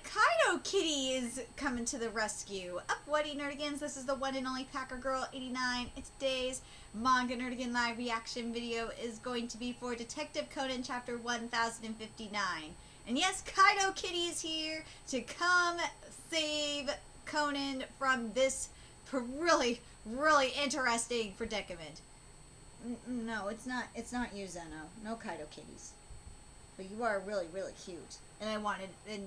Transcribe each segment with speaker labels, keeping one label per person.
Speaker 1: Kaido Kitty is coming to the rescue. Up, Whatty Nerdigans? This is the one and only Packer Girl 89. And today's Manga Nerdigan live reaction video is going to be for Detective Conan chapter 1059. And yes, Kaido Kitty is here to come save Conan from this really, really interesting predicament. No, it's not you, Zeno. No Kaido Kitties. But you are really, really cute. And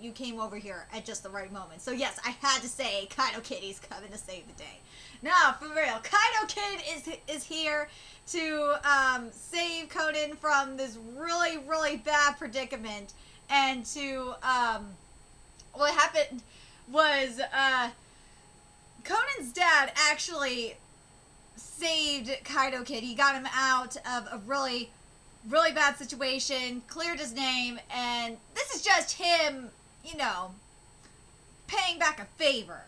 Speaker 1: you came over here at just the right moment. So yes, I had to say Kaido Kitty's coming to save the day. No, for real. Kaido Kid is here to save Conan from this really, really bad predicament. And to, what happened was, Conan's dad actually saved Kaido Kid. He got him out of a really bad situation, cleared his name, and this is just him, you know, paying back a favor.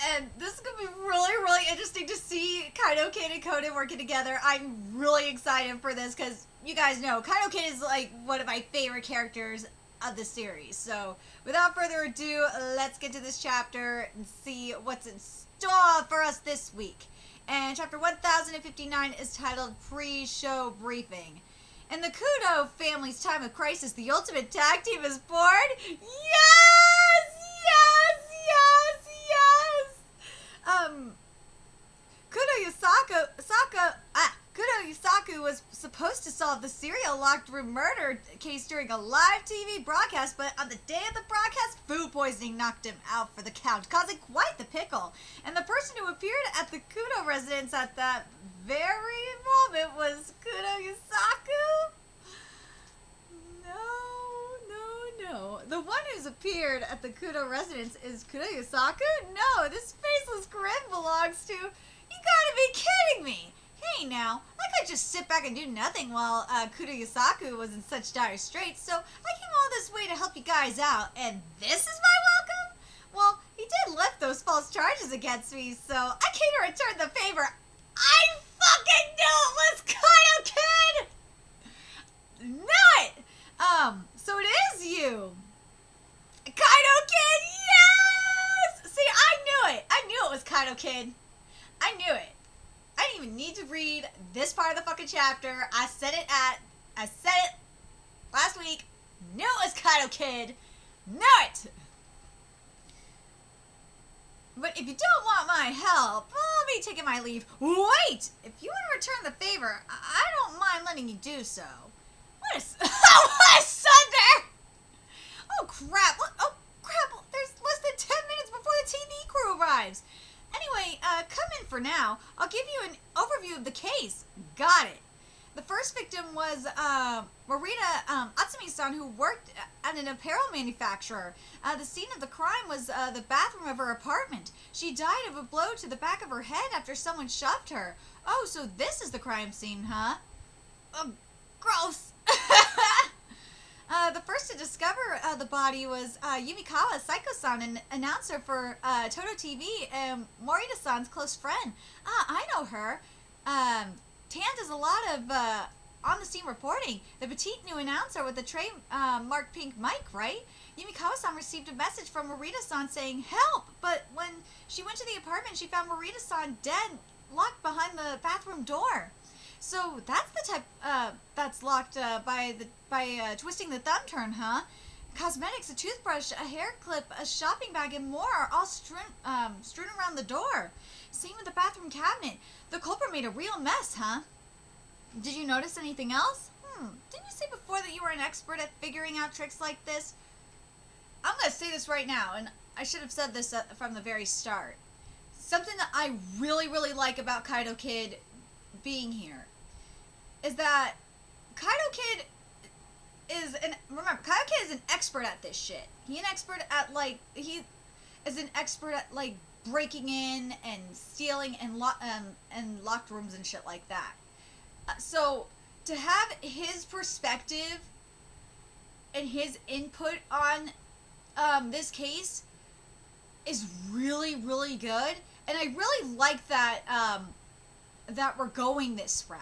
Speaker 1: And this is going to be really, really interesting to see Kaido Kid and Conan working together. I'm really excited for this because you guys know Kaido Kid is like one of my favorite characters of the series. So without further ado, let's get to this chapter and see what's in store for us this week. And chapter 1059 is titled Pre-Show Briefing. In the Kudo family's time of crisis, the ultimate tag team is born. Yes! Yes! Yes! Yes! Kudo Yusaku was supposed to solve the serial locked room murder case during a live TV broadcast, but on the day of the broadcast, food poisoning knocked him out for the count, causing quite the pickle. And the person who appeared at the Kudo residence at that very moment was Kudo Yusaku? No. The one who's appeared at the Kudo residence is Kudo Yusaku? No, this faceless grin belongs to... You gotta be kidding me! Hey now, I could just sit back and do nothing while Kudo Yusaku was in such dire straits, so I came all this way to help you guys out, and this is my welcome? Well, he did lift those false charges against me, so I came to return the favor. I fucking knew it was Kaido Kid! Knew it! So it is you! Kaido Kid, yes! See, I knew it was Kaido Kid. I knew it. I didn't even need to read this part of the fucking chapter. I said it last week. Knew it was Kaido Kid. Knew it! But if you don't want my help, I'll be taking my leave. Wait! If you want to return the favor, I don't mind letting you do so. What is... what a Sunday! Oh crap! There's less than 10 minutes before the TV crew arrives. Anyway, come in for now. I'll give you an overview of the case. Got it. The first victim was Marita Atsumi-san, who worked at an apparel manufacturer. The scene of the crime was the bathroom of her apartment. She died of a blow to the back of her head after someone shoved her. Oh, so this is the crime scene, huh? Gross. The first to discover the body was Yumikawa Saiko-san, an announcer for Toto TV and Morita-san's close friend. I know her. Tan does a lot of on-the-scene reporting. The petite new announcer with the trademark pink mic, right? Yumikawa-san received a message from Morita-san saying, help! But when she went to the apartment, she found Morita-san dead, locked behind the bathroom door. So that's the type that's locked by twisting the thumb turn, huh? Cosmetics, a toothbrush, a hair clip, a shopping bag, and more are all strewn around the door. Same with the bathroom cabinet. The culprit made a real mess, huh? Did you notice anything else? Didn't you say before that you were an expert at figuring out tricks like this? I'm going to say this right now, and I should have said this from the very start. Something that I really, really like about Kaido Kid being here is that Kaido Kid is an expert at this shit. He is an expert at like breaking in and stealing and locked rooms and shit like that. So to have his perspective and his input on this case is really, really good, and I really like that that we're going this route.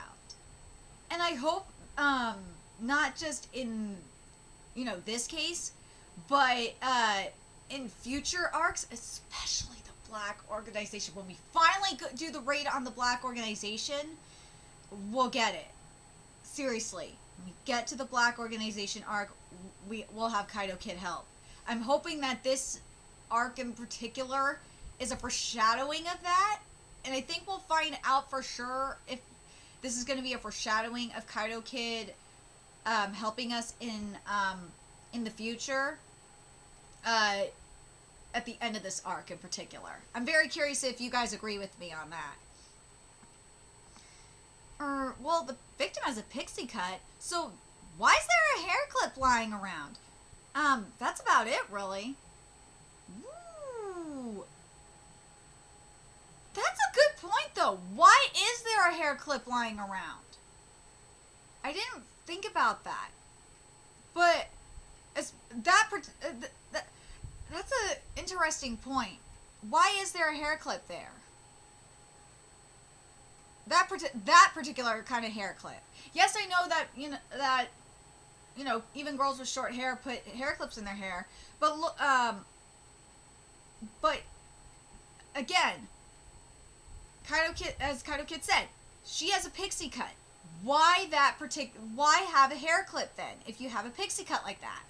Speaker 1: And I hope not just in, this case, But in future arcs, especially the Black Organization, when we finally do the raid on the Black Organization, we'll get it. Seriously, when we get to the Black Organization arc, we'll have Kaido Kid help. I'm hoping that this arc in particular is a foreshadowing of that, and I think we'll find out for sure if this is going to be a foreshadowing of Kaido Kid helping us in the future. At the end of this arc in particular, I'm very curious if you guys agree with me on that. Well, the victim has a pixie cut, so why is there a hair clip lying around? That's about it, really. Ooh. That's a good point, though. Why is there a hair clip lying around? I didn't think about that. But that's an interesting point. Why is there a hair clip there? That particular kind of hair clip. Yes, I know that even girls with short hair put hair clips in their hair, but again, as Kaido Kid said, she has a pixie cut. Why have a hair clip then if you have a pixie cut like that?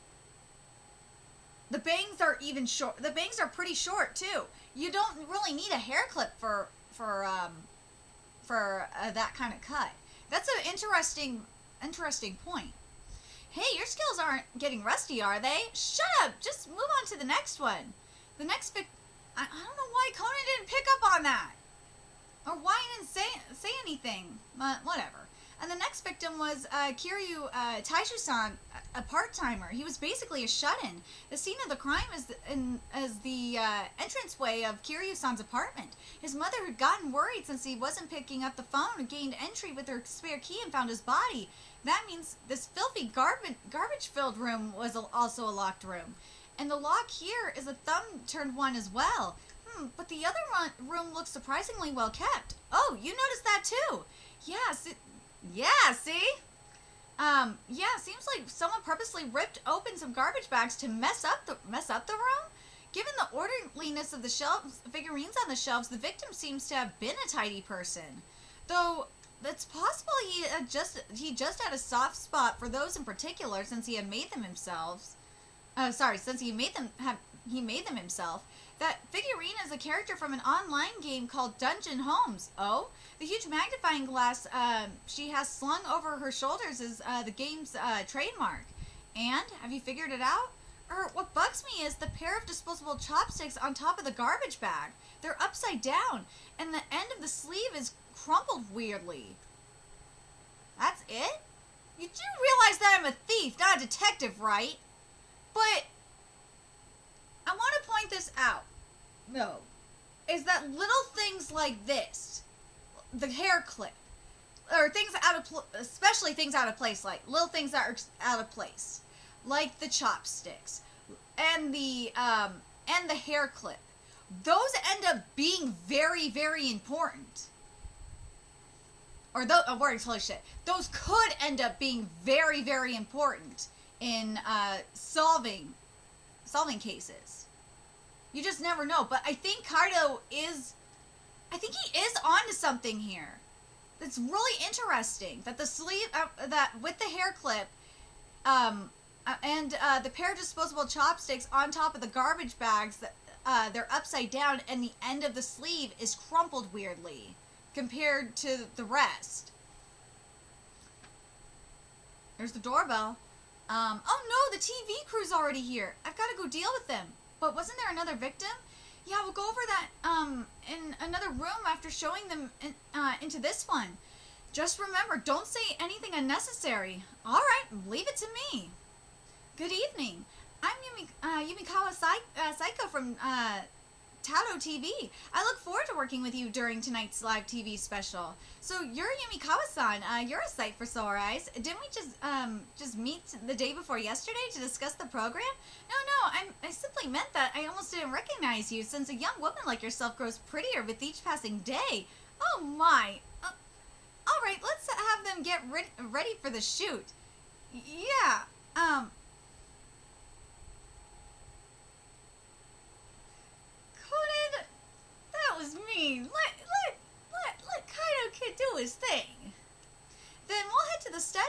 Speaker 1: The bangs are even short. The bangs are pretty short too. You don't really need a hair clip for that kind of cut. That's an interesting point. Hey, your skills aren't getting rusty, are they? Shut up! Just move on to the next one. The next I don't know why Conan didn't pick up on that. Or why he didn't say anything. But whatever. And the next victim was Kiryu Taishu-san, a part-timer. He was basically a shut-in. The scene of the crime is the entranceway of Kiryu-san's apartment. His mother had gotten worried since he wasn't picking up the phone and gained entry with her spare key and found his body. That means this filthy garbage-filled room was also a locked room. And the lock here is a thumb-turned one as well. But the other room looks surprisingly well kept. Oh, you noticed that too? Yeah, see? Seems like someone purposely ripped open some garbage bags to mess up the room. Given the orderliness of the figurines on the shelves, the victim seems to have been a tidy person. Though it's possible he just had a soft spot for those in particular since he had made them himself. Since he made them himself. That figurine is a character from an online game called Dungeon Homes. Oh, the huge magnifying glass she has slung over her shoulders is the game's trademark. And, have you figured it out? What bugs me is the pair of disposable chopsticks on top of the garbage bag. They're upside down, and the end of the sleeve is crumpled weirdly. That's it? You do realize that I'm a thief, not a detective, right? But I want to point this out. No. Is that little things like this, the hair clip, or things especially things out of place, like little things that are out of place, like the chopsticks and the hair clip. Those end up being very, very important. Those could end up being very, very important in solving cases. You just never know. But I think Kaido is onto something here. It's really interesting that the sleeve, that with the hair clip, and the pair of disposable chopsticks on top of the garbage bags, that they're upside down, and the end of the sleeve is crumpled weirdly compared to the rest. There's the doorbell. Oh no, the TV crew's already here. I've got to go deal with them. But wasn't there another victim? Yeah, we'll go over that in another room after showing them into this one. Just remember, don't say anything unnecessary. All right, leave it to me. Good evening. I'm Yumikawa Saiko from Tato TV. I look forward to working with you during tonight's live TV special. So you're Yumikawa-san. You're a sight for sore eyes. Didn't we just meet the day before yesterday to discuss the program? No, I simply meant that I almost didn't recognize you since a young woman like yourself grows prettier with each passing day. Oh my. All right, let's have them get ready for the shoot. Yeah.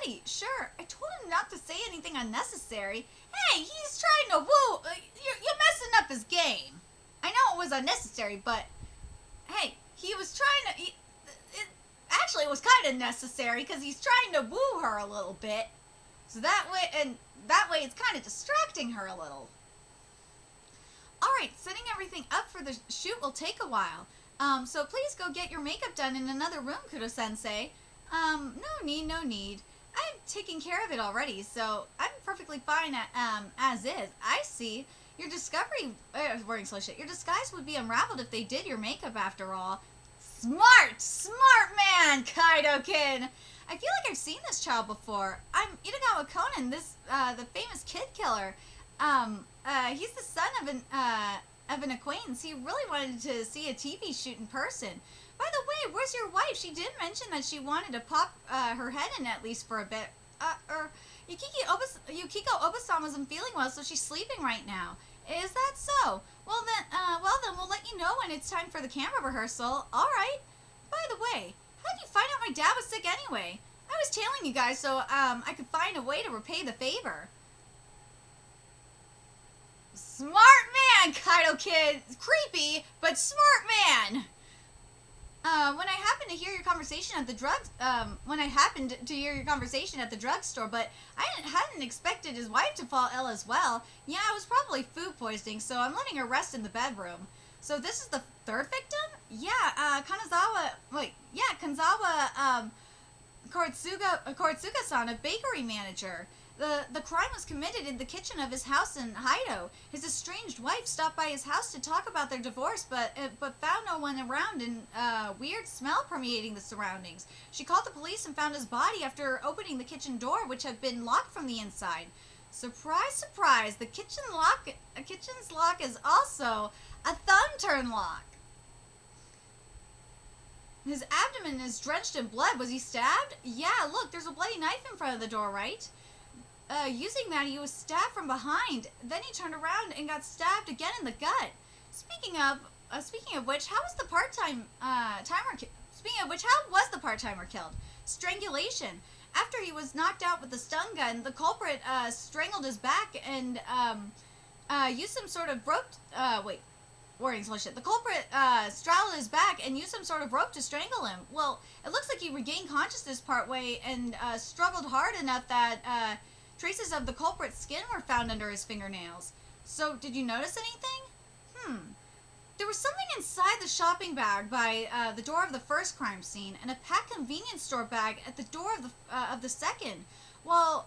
Speaker 1: buddy. Sure, I told him not to say anything unnecessary. Hey, he's trying to woo. You're messing up his game. I know it was unnecessary, but hey, he was trying to. Actually, it was kind of necessary because he's trying to woo her a little bit. So that way, it's kind of distracting her a little. All right, setting everything up for the shoot will take a while. So please go get your makeup done in another room, Kudo-sensei. No need. I'm taking care of it already, so I'm perfectly fine as is. I see. Your Your disguise would be unraveled if they did your makeup after all. Smart man, Kaido-kin. I feel like I've seen this child before. I'm Itagawa Conan, the famous kid killer. He's the son of an acquaintance. He really wanted to see a TV shoot in person. By the way, where's your wife? She did mention that she wanted to pop her head in at least for a bit. Yukiko Obasan wasn't feeling well, so she's sleeping right now. Is that so? Well then we'll let you know when it's time for the camera rehearsal. All right. By the way, how did you find out my dad was sick anyway? I was tailing you guys so I could find a way to repay the favor. Smart man, Kaido kid. Creepy, but smart man. When I happened to hear your conversation at the drugstore, but I hadn't expected his wife to fall ill as well. Yeah, it was probably food poisoning, so I'm letting her rest in the bedroom. So this is the third victim? Yeah, Kanzawa, Koretsuga-san, a bakery manager. The crime was committed in the kitchen of his house in Haido. His estranged wife stopped by his house to talk about their divorce, but found no one around and a weird smell permeating the surroundings. She called the police and found his body after opening the kitchen door, which had been locked from the inside. Surprise, surprise! The kitchen's lock is also a thumb-turn lock. His abdomen is drenched in blood. Was he stabbed? Yeah, look, there's a bloody knife in front of the door, right? Using that, he was stabbed from behind. Then he turned around and got stabbed again in the gut. Speaking of which, how was the part-timer killed? Strangulation. After he was knocked out with the stun gun, the culprit strangled his back and used some sort of rope. The culprit straddled his back and used some sort of rope to strangle him. Well, it looks like he regained consciousness partway and struggled hard enough that traces of the culprit's skin were found under his fingernails. So, did you notice anything? There was something inside the shopping bag by the door of the first crime scene, and a packed convenience store bag at the door of the second. While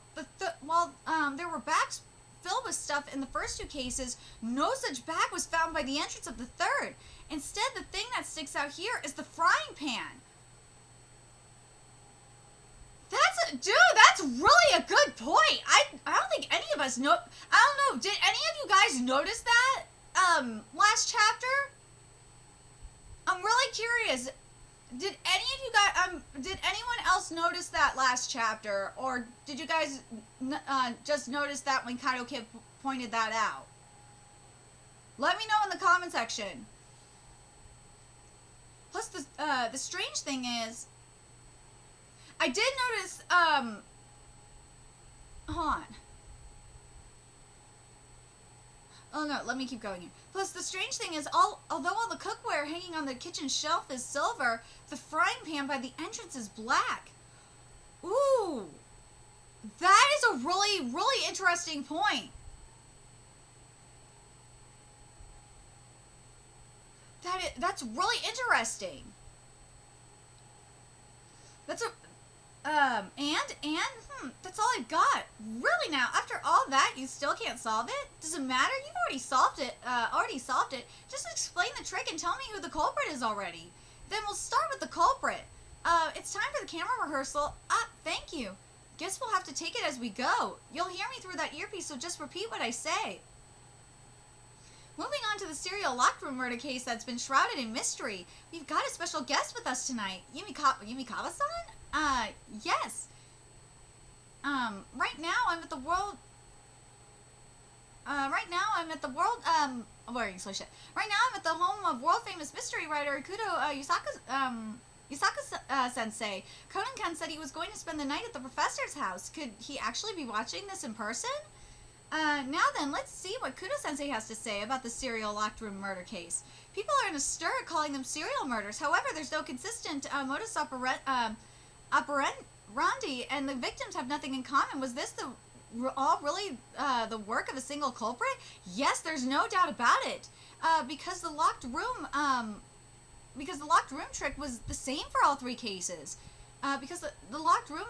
Speaker 1: there were bags filled with stuff in the first two cases, no such bag was found by the entrance of the third. Instead, the thing that sticks out here is the frying pan. That's really a good point. I don't think any of us know. I don't know. Did any of you guys notice that? Last chapter? I'm really curious. Did anyone else notice that last chapter? Or did you guys just notice that when Kaido Kid pointed that out? Let me know in the comment section. Plus, the strange thing is, I did notice, hold on. Oh no, let me keep going here. Plus, the strange thing is, although all the cookware hanging on the kitchen shelf is silver, the frying pan by the entrance is black. Ooh, that is a really, really interesting point. That's really interesting. That's all I've got. Really now, after all that, you still can't solve it? Does it matter? You've already solved it. Just explain the trick and tell me who the culprit is already. Then we'll start with the culprit. It's time for the camera rehearsal. Thank you. Guess we'll have to take it as we go. You'll hear me through that earpiece, so just repeat what I say. Moving on to the serial locked room murder case that's been shrouded in mystery. We've got a special guest with us tonight. Yumikawa-san? Yes. Right now I'm at the world... Right now I'm at the home of world-famous mystery writer Kudo Yusaka's, Yusaka Sensei, Conan said he was going to spend the night at the professor's house. Could he actually be watching this in person? Now then, let's see what Kudo Sensei has to say about the serial locked room murder case. People are in a stir calling them serial murders. However, there's no consistent modus operandi, and the victims have nothing in common. Was this all really the work of a single culprit? Yes, there's no doubt about it. Because the locked room trick was the same for all three cases. Because the locked room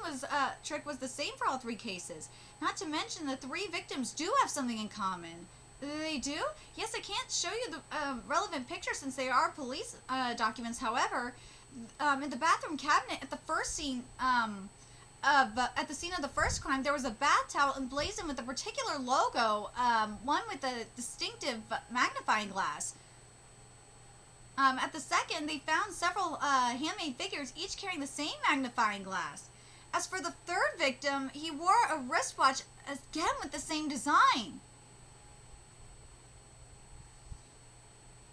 Speaker 1: trick was the same for all three cases. Not to mention the three victims do have something in common. They do? Yes, I can't show you the relevant pictures since they are police documents. However, in the bathroom cabinet at the first scene at the scene of the first crime, there was a bath towel emblazoned with a particular logo, one with a distinctive magnifying glass. At the second, they found several handmade figures, each carrying the same magnifying glass. As for the third victim, he wore a wristwatch, again with the same design.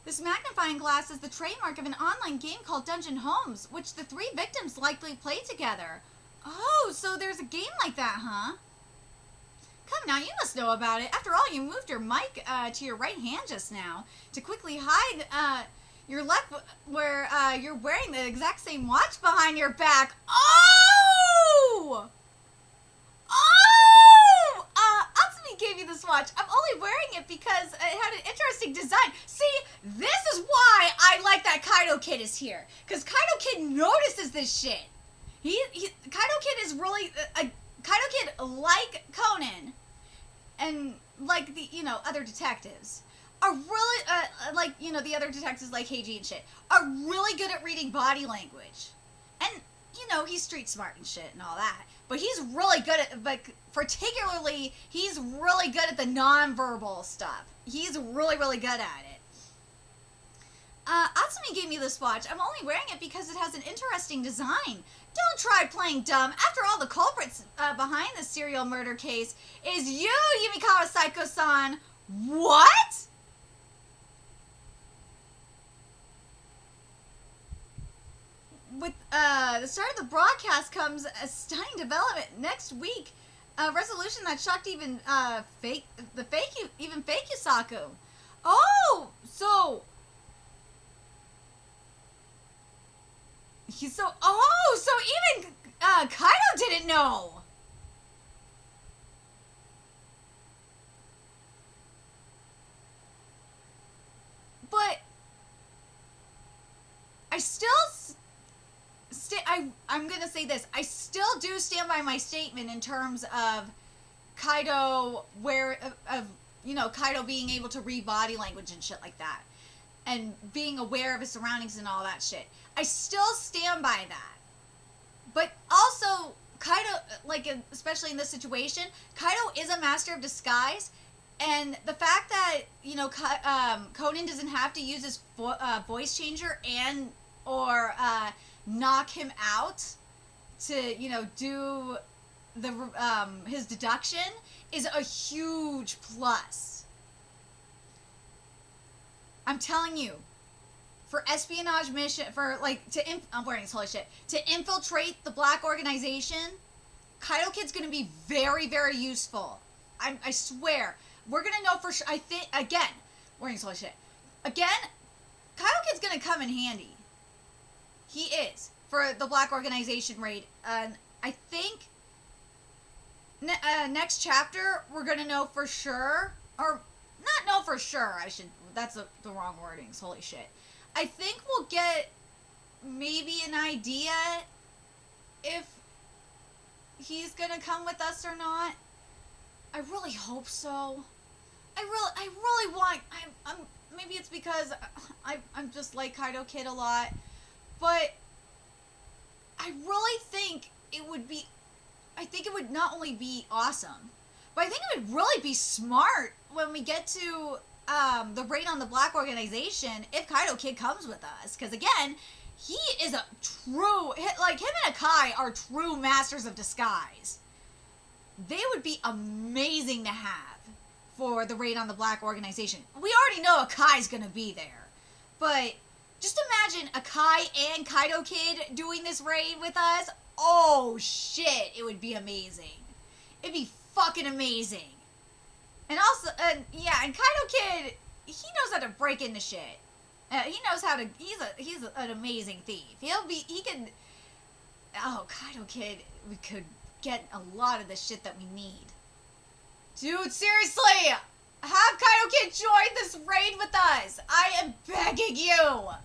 Speaker 1: This magnifying glass is the trademark of an online game called Dungeon Homes, which the three victims likely played together. Oh, so there's a game like that, huh? Come now, you must know about it. After all, you moved your mic to your right hand just now to quickly hide your left, where you're wearing the exact same watch behind your back. Oh! Oh! Atsumi gave you this watch. I'm only wearing it because it had an interesting design. See, this is why I like that Kaido Kid is here. Because Kaido Kid notices this shit. Kaido Kid is really... Kaido Kid, like Conan, and like the, other detectives, are really, the other detectives like Heiji and shit, are really good at reading body language. And, he's street smart and shit and all that. But he's really good at, particularly, he's really good at the non-verbal stuff. He's really, really good at it. Atsumi gave me this watch. I'm only wearing it because it has an interesting design. Don't try playing dumb. After all, the culprits behind this serial murder case is you, Yumikawa Saiko-san. What? With the start of the broadcast comes a stunning development next week. A resolution that shocked even fake Yusaku. Oh, so even Kaido didn't know. But I still I'm gonna say this. I still do stand by my statement in terms of Kaido, Kaido being able to read body language and shit like that, and being aware of his surroundings and all that shit. I still stand by that. But also, Kaido, especially in this situation, Kaido is a master of disguise, and the fact that, Conan doesn't have to use his voice changer or knock him out to, do his deduction is a huge plus. I'm telling you, for espionage mission, I'm wearing this holy shit, to infiltrate the black organization, Kaido Kid's gonna be very, very useful. I swear. We're gonna know for sure. I think, again, wearing this holy shit. Again, Kaido Kid's gonna come in handy. He is, for the black organization raid. And I think next chapter, we're gonna know for sure, or not know for sure, that's the wrong wordings, holy shit. I think we'll get maybe an idea if he's gonna come with us or not. I really hope so. I really want. Maybe it's because I'm just like Kaido Kid a lot, but I really think it would be. I think it would not only be awesome, but I think it would really be smart when we get to the raid on the black organization if Kaido Kid comes with us. Because again, he is a true, him and Akai are true masters of disguise. They would be amazing to have for the raid on the black organization. We already know Akai's gonna be there, but Just imagine a Kai and Kaido Kid doing this raid with us. Oh shit, it would be amazing. It'd be fucking amazing. And also, yeah, and Kaido Kid, he knows how to break into shit. He knows how to. He's an amazing thief. He can. Oh, Kaido Kid, we could get a lot of the shit that we need. Dude, seriously, have Kaido Kid join this raid with us. I am begging you. Oh,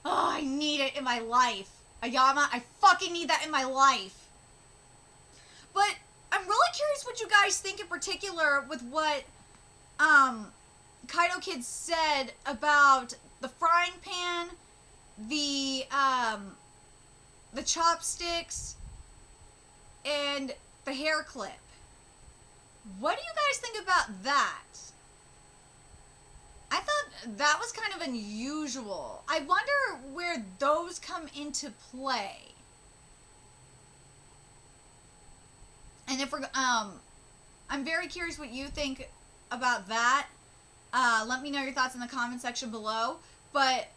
Speaker 1: I need it in my life. Ayama, I fucking need that in my life. But I'm really curious what you guys think in particular with what Kaido Kid said about the frying pan, the chopsticks, and the hair clip. What do you guys think about that? I thought that was kind of unusual. I wonder where those come into play. And if we're, I'm very curious what you think about that. Let me know your thoughts in the comment section below. But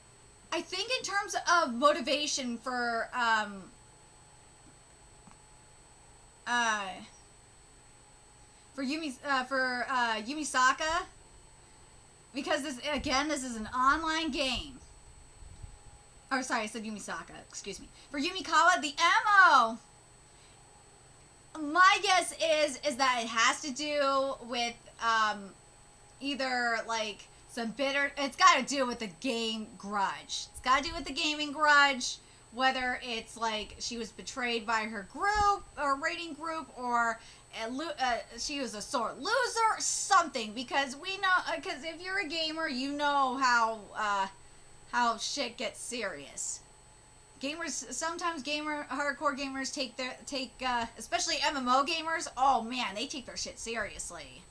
Speaker 1: I think in terms of motivation for, Yumisaka, because this is an online game. Or sorry, I said Yumisaka, excuse me. For Yumikawa, the MO, my guess is that it has to do with either like some bitter. It's got to do with the game grudge. It's got to do with the gaming grudge. Whether it's like she was betrayed by her group or rating group, or she was a sore loser or something. Because we know, because if you're a gamer, you know how shit gets serious. Gamers, sometimes hardcore gamers take especially MMO gamers, oh man, they take their shit seriously.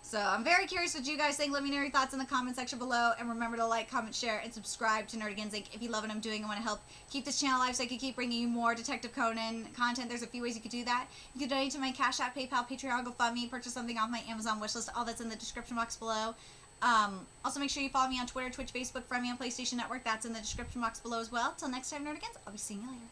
Speaker 1: So I'm very curious what you guys think. Let me know your thoughts in the comment section below, and remember to like, comment, share, and subscribe to Nerdigans Inc. if you love what I'm doing and want to help keep this channel alive so I can keep bringing you more Detective Conan content. There's a few ways you could do that. You can donate to my Cash App, PayPal, Patreon, GoFundMe, purchase something off my Amazon wishlist. All that's in the description box below. Also make sure you follow me on Twitter, Twitch, Facebook, friend me on PlayStation Network. That's in the description box below as well. Till next time, Nerdigans, I'll be seeing you later.